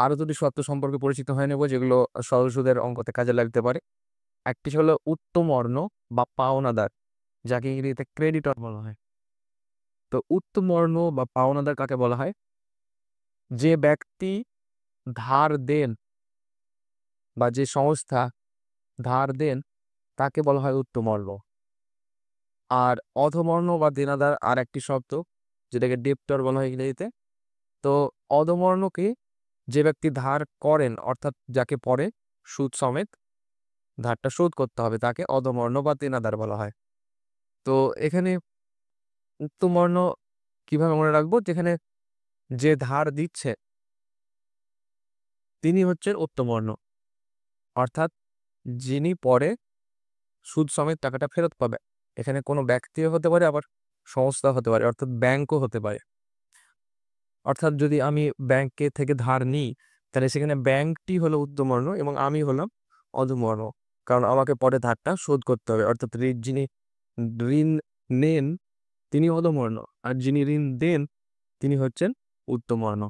আরো দুটি শর্ত সম্পর্কে পরিচিত হয়ে নেব, যেগুলো সরল সুদের অঙ্কতে কাজে লাগতে পারে। একটি হলো উত্তমর্ণ বা পাওনাদার, যাকে ইংরেজিতে ক্রেডিটর বলা হয়। তো উত্তমর্ণ বা পাওনাদার কাকে বলা হয়? যে ব্যক্তি ধার দেন বা যে সংস্থা ধার দেন তাকে বলা হয় উত্তমর্ণ। আর অধমর্ণ বা দেনাদার আর একটি শব্দ, যেটাকে ডেপ্টর বলা হয় ইংরেজিতে। তো অধমর্ণকে যে ব্যক্তি ধার করেন, অর্থাৎ যাকে পরে সুদ সমেত ধারটা শোধ করতে হবে, তাকে অধমর্ণ বা দেনাদার বলা হয়। তো এখানে উত্তমর্ণ কিভাবে মনে রাখবো? যেখানে যে ধার দিচ্ছে তিনি হচ্ছেন উত্তমর্ণ, অর্থাৎ যিনি পরে সুদ সমেত টাকাটা ফেরত পাবে। এখানে কোনো ব্যক্তিও হতে পারে, আবার সংস্থা হতে পারে, অর্থাৎ ব্যাংকও হতে পারে। অর্থাৎ যদি আমি ব্যাংকে থেকে ধার নিই, তাহলে সেখানে ব্যাংকটি হলো উত্তমর্ণ এবং আমি হলাম অধমর্ণ, কারণ আমাকে পরে ধারটা শোধ করতে হবে। অর্থাৎ যিনি ঋণ নেন তিনি অধমর্ণ, আর যিনি ঋণ দেন তিনি হচ্ছেন উত্তমর্ণ।